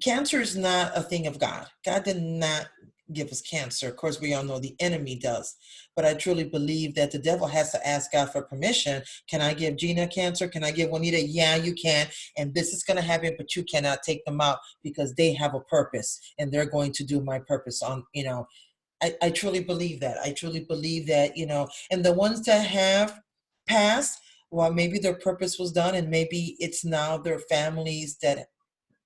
cancer is not a thing of God. God did not give us cancer. Of course, we all know the enemy does. But I truly believe that the devil has to ask God for permission. Can I give Gina cancer? Can I give Juanita? Yeah, you can. And this is going to happen, but you cannot take them out, because they have a purpose and they're going to do my purpose on, you know, I truly believe that. I truly believe that, and the ones that have passed, well, maybe their purpose was done, and maybe it's now their families that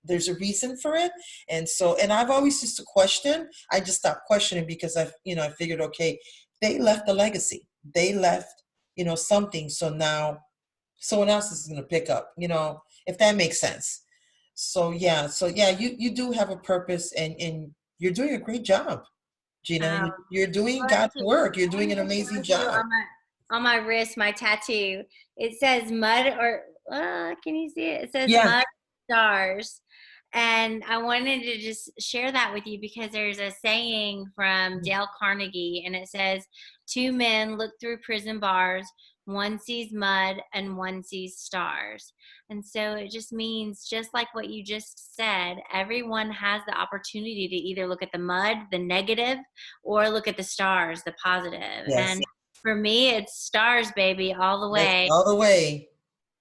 there's a reason for it. And so, and I've always used to question. I just stopped questioning because I figured, okay, they left a legacy. They left, something. So now someone else is going to pick up, if that makes sense. So yeah, you do have a purpose, and you're doing a great job, Gina. Um, You're doing well, God's work. You're let doing me an just amazing show you job. on my wrist, my tattoo. It says mud or can you see it? It says Yeah. mud stars. And I wanted to just share that with you because there's a saying from Dale Carnegie, and it says, two men look through prison bars, one sees mud and one sees stars. And so it just means, just like what you just said, everyone has the opportunity to either look at the mud, the negative, or look at the stars, the positive. Yes. And for me, it's stars, baby, all the That's way. all the way.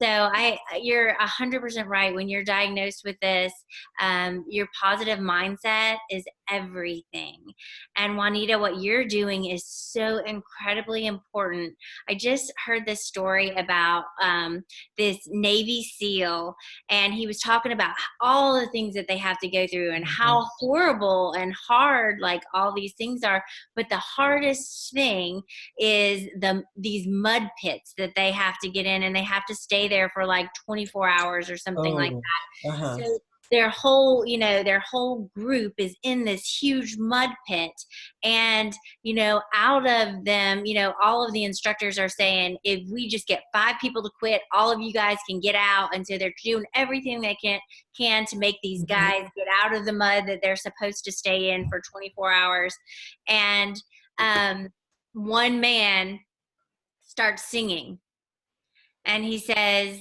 So you're 100% right. When you're diagnosed with this, your positive mindset is everything. And Juanita, what you're doing is so incredibly important. I just heard this story about this Navy SEAL, and he was talking about all the things that they have to go through and how horrible and hard like all these things are. But the hardest thing is these mud pits that they have to get in, and they have to stay there for like 24 hours or something like that. So their whole group is in this huge mud pit, and out of them, all of the instructors are saying, if we just get 5 people to quit, all of you guys can get out. And so they're doing everything they can to make these guys get out of the mud that they're supposed to stay in for 24 hours. And one man starts singing, and he says,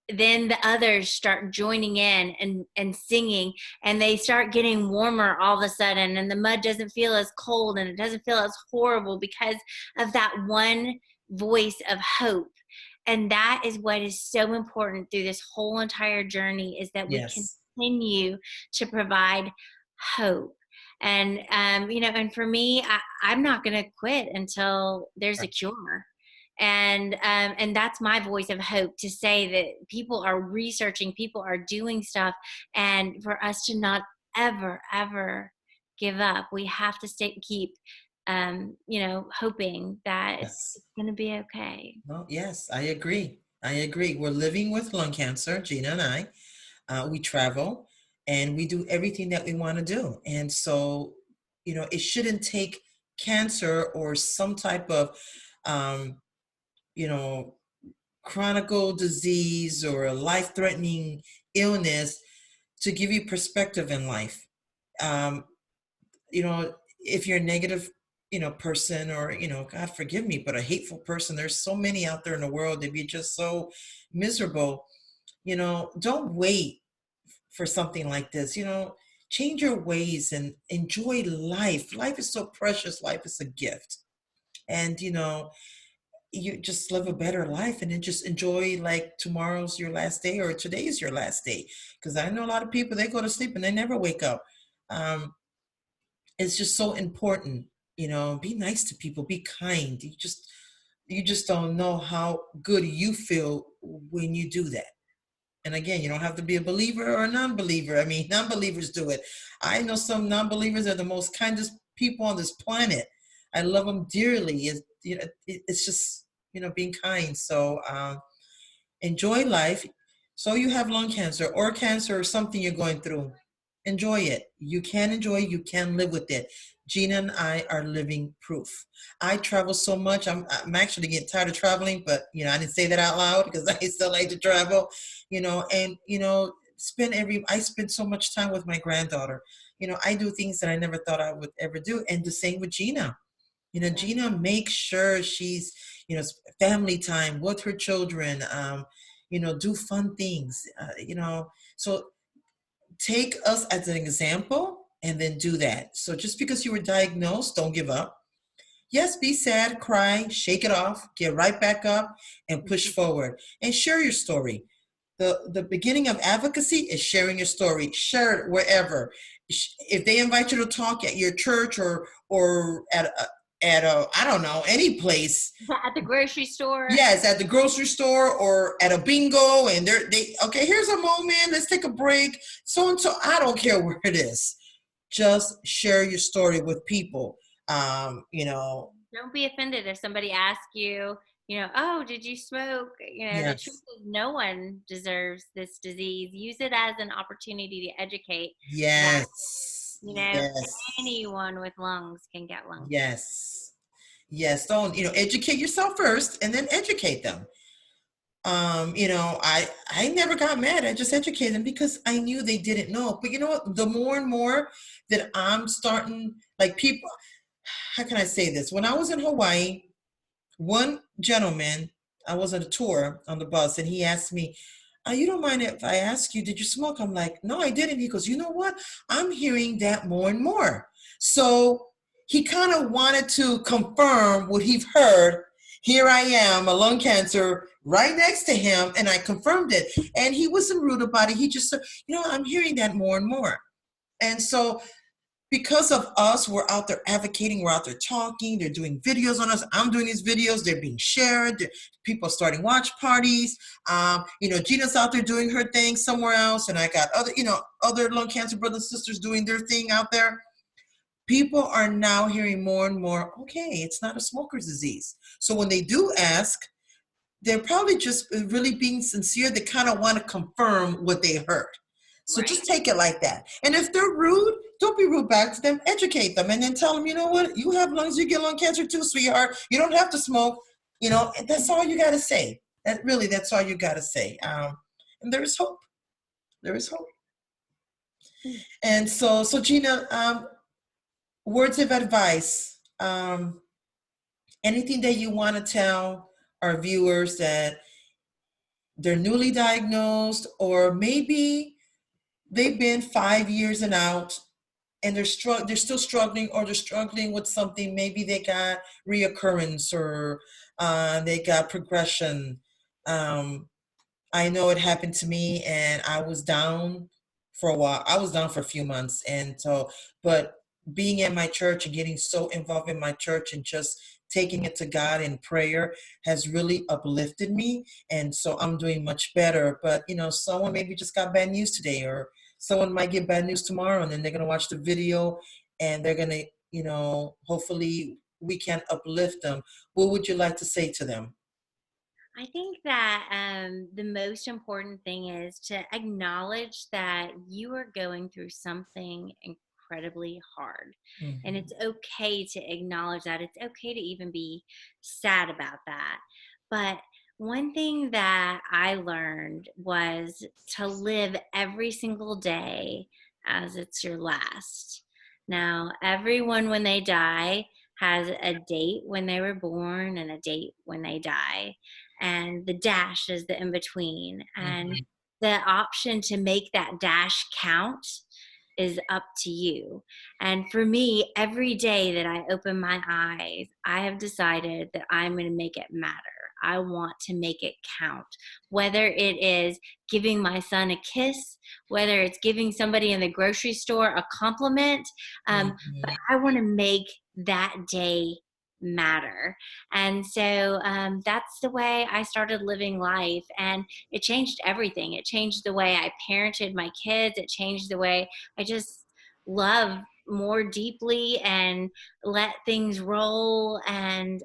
then the others start joining in and singing, and they start getting warmer all of a sudden, and the mud doesn't feel as cold and it doesn't feel as horrible because of that one voice of hope. And that is what is so important through this whole entire journey, is that we continue to provide hope. And and for me, I'm not going to quit until there's a cure. And that's my voice of hope, to say that people are researching, people are doing stuff, and for us to not ever give up. We have to keep hoping that it's going to be okay. Well, yes, I agree. We're living with lung cancer, Gina and I. We travel and we do everything that we want to do. And so, it shouldn't take cancer or some type of, chronic disease or a life-threatening illness to give you perspective in life. If you're a negative, person, or, God forgive me, but a hateful person, there's so many out there in the world that be just so miserable. Don't wait for something like this. Change your ways and enjoy life. Life is so precious. Life is a gift. And, you just live a better life, and then just enjoy, like, tomorrow's your last day or today's your last day. Because I know a lot of people, they go to sleep and they never wake up. It's just so important, be nice to people, be kind. You just don't know how good you feel when you do that. And again, you don't have to be a believer or a non-believer. I mean, non-believers do it. I know some non-believers are the most kindest people on this planet. I love them dearly. It's just, being kind. So enjoy life. So you have lung cancer or cancer or something you're going through. Enjoy it. You can enjoy it. You can live with it. Gina and I are living proof. I travel so much. I'm actually getting tired of traveling, but, I didn't say that out loud because I still like to travel, and, I spend so much time with my granddaughter. I do things that I never thought I would ever do. And the same with Gina. Gina makes sure she's, family time with her children, do fun things, so take us as an example and then do that. So just because you were diagnosed, don't give up. Yes, be sad, cry, shake it off, get right back up and push forward and share your story. The beginning of advocacy is sharing your story. Share it wherever. if they invite you to talk at your church or at a I don't know, any place. At the grocery store. Yes, at the grocery store or at a bingo, and they okay, here's a moment, let's take a break. So and so, I don't care where it is. Just share your story with people. You know, Don't be offended if somebody asks you, oh, did you smoke? The truth yes, is no one deserves this disease. Use it as an opportunity to educate that, yes, yes, anyone with lungs can get lung cancer. yes, yes. Don't, educate yourself first and then educate them. I never got mad. I just educated them because I knew they didn't know. But you know what? The more and more that I'm starting, like people, how can I say this? When I was in Hawaii, one gentleman, I was on a tour on the bus, and he asked me, you don't mind if I ask you, did you smoke? I'm like, no, I didn't. He goes, you know what? I'm hearing that more and more. So he kind of wanted to confirm what he'd heard. Here I am, a lung cancer right next to him, and I confirmed it. And he wasn't rude about it. He just said, I'm hearing that more and more. And so because of us, we're out there advocating, we're out there talking, they're doing videos on us. I'm doing these videos, they're being shared, people are starting watch parties. Gina's out there doing her thing somewhere else, and I got other lung cancer brothers and sisters doing their thing out there. People are now hearing more and more, okay, it's not a smoker's disease. So when they do ask, they're probably just really being sincere. They kind of want to confirm what they heard. So Right. just take it like that. And if they're rude, don't be rude back to them. Educate them, and then tell them, you know what? You have lungs. You get lung cancer too, sweetheart. You don't have to smoke. That's all you got to say. That's all you got to say. And there is hope. There is hope. And so Gina, words of advice. Anything that you want to tell our viewers that they're newly diagnosed, or maybe they've been 5 years and out, and they're still struggling, or they're struggling with something. Maybe they got reoccurrence, or they got progression. I know it happened to me, and I was down for a while. I was down for a few months, but being in my church and getting so involved in my church and just taking it to God in prayer has really uplifted me. And so I'm doing much better. But, someone maybe just got bad news today, or someone might get bad news tomorrow, and then they're going to watch the video and they're going to, hopefully we can uplift them. What would you like to say to them? I think that the most important thing is to acknowledge that you are going through something incredibly hard. And Mhm. it's okay to acknowledge that. It's okay to even be sad about that. But one thing that I learned was to live every single day as it's your last. Now, everyone, when they die, has a date when they were born and a date when they die, and the dash is the in between, and Mhm. the option to make that dash count is up to you. And for me, every day that I open my eyes, I have decided that I'm going to make it matter. I want to make it count, whether it is giving my son a kiss, whether it's giving somebody in the grocery store a compliment, but Mhm. I want to make that day matter. And so that's the way I started living life. And it changed everything. It changed the way I parented my kids. It changed the way I just love more deeply and let things roll. And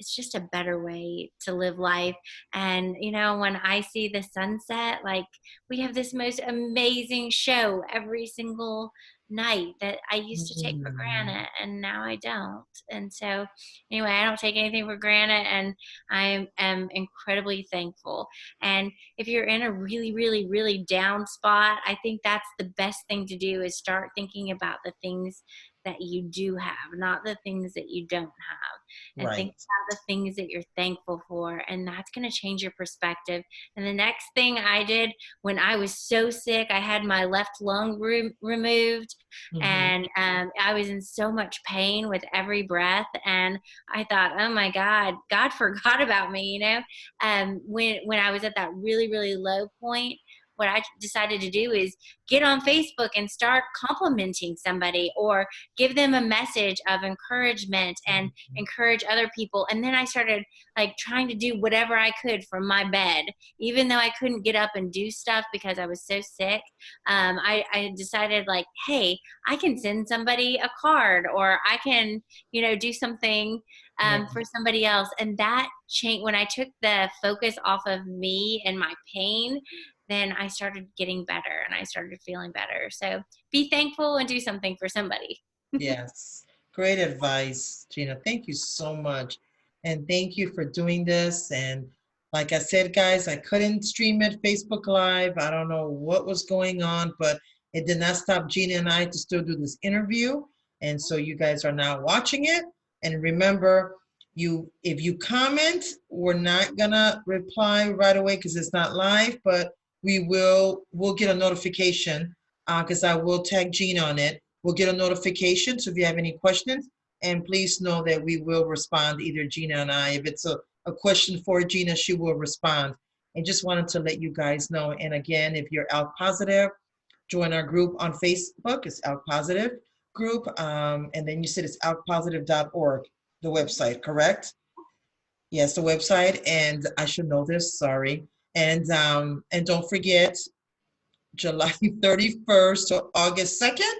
it's just a better way to live life. And, when I see the sunset, like we have this most amazing show every single night that I used to take for Mhm. granted, and now I don't. And so anyway, I don't take anything for granted, and I am incredibly thankful. And if you're in a really, really, really down spot, I think that's the best thing to do, is start thinking about the things that you do have, not the things that you don't have, and think Right. about the things that you're thankful for. And that's going to change your perspective. And the next thing I did, when I was so sick, I had my left lung removed, Mhm. and I was in so much pain with every breath. And I thought, oh my God forgot about me, when I was at that really, really low point. what I decided to do is get on Facebook and start complimenting somebody or give them a message of encouragement and encourage other people. And then I started like trying to do whatever I could from my bed, even though I couldn't get up and do stuff because I was so sick. I decided like, hey, I can send somebody a card, or I can, do something for somebody else. And that changed when I took the focus off of me and my pain. Then I started getting better and I started feeling better. So be thankful and do something for somebody. Yes. Great advice, Gina. Thank you so much. And thank you for doing this. And like I said, guys, I couldn't stream it Facebook Live. I don't know what was going on, but it did not stop Gina and I to still do this interview. And so you guys are now watching it. And remember, if you comment, we're not gonna reply right away because it's not live, but we'll get a notification because I will tag Gina on it. We'll get a notification. So if you have any questions, and please know that we will respond, either Gina and I. If it's a question for Gina, she will respond. And just wanted to let you guys know. And again, if you're ALK positive, join our group on Facebook. It's ALK positive group. And then you said it's alkpositive.org, the website, correct? Yes, the website. And I should know this, sorry. And don't forget, July 31st to August 2nd.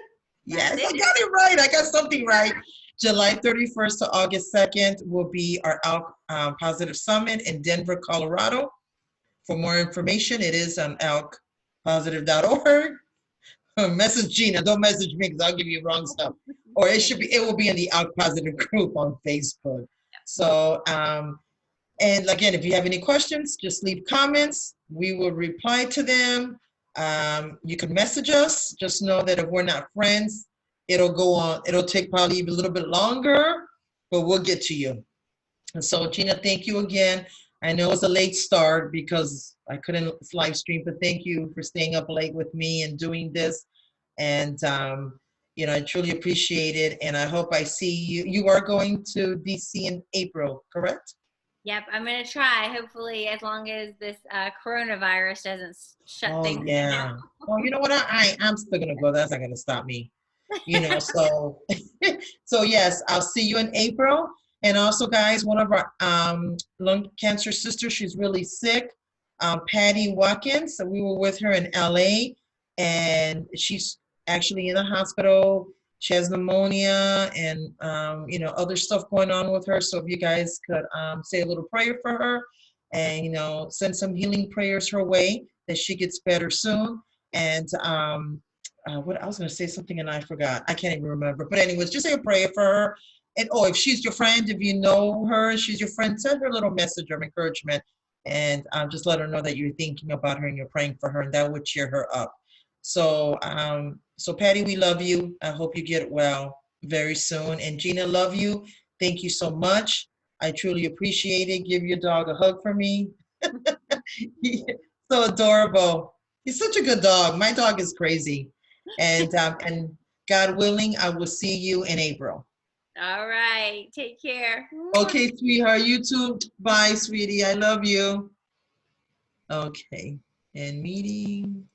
Yes, I got it right. I got something right. July 31st to August 2nd will be our ALK Positive Summit in Denver, Colorado. For more information, it is on alkpositive.org. Message Gina. Don't message me because I'll give you wrong stuff. Or it will be in the ALK Positive group on Facebook. So, and again, if you have any questions, just leave comments. We will reply to them. You can message us. Just know that if we're not friends, it'll go on. It'll take probably a little bit longer, but we'll get to you. And so, Gina, thank you again. I know it's a late start because I couldn't live stream, but thank you for staying up late with me and doing this. And, I truly appreciate it. And I hope I see you. You are going to DC in April, correct? Yep, I'm going to try, hopefully, as long as this coronavirus doesn't shut things down. Well, you know what? I'm still going to go. That's not going to stop me. So, so yes, I'll see you in April. And also, guys, one of our lung cancer sisters, she's really sick, Patty Watkins. So we were with her in LA, and she's actually in the hospital. She has pneumonia and, other stuff going on with her. So if you guys could say a little prayer for her and, send some healing prayers her way that she gets better soon. And what I was going to say something and I forgot. I can't even remember. But anyways, just say a prayer for her. And if she's your friend, if you know her, she's your friend, send her a little message of encouragement and just let her know that you're thinking about her and you're praying for her, and that would cheer her up. So, so Patty, we love you. I hope you get well very soon. And Gina, love you. Thank you so much. I truly appreciate it. Give your dog a hug for me. So adorable. He's such a good dog. My dog is crazy. And God willing, I will see you in April. All right. Take care. Okay, sweetheart. You too. Bye, sweetie. I love you. Okay. And meeting.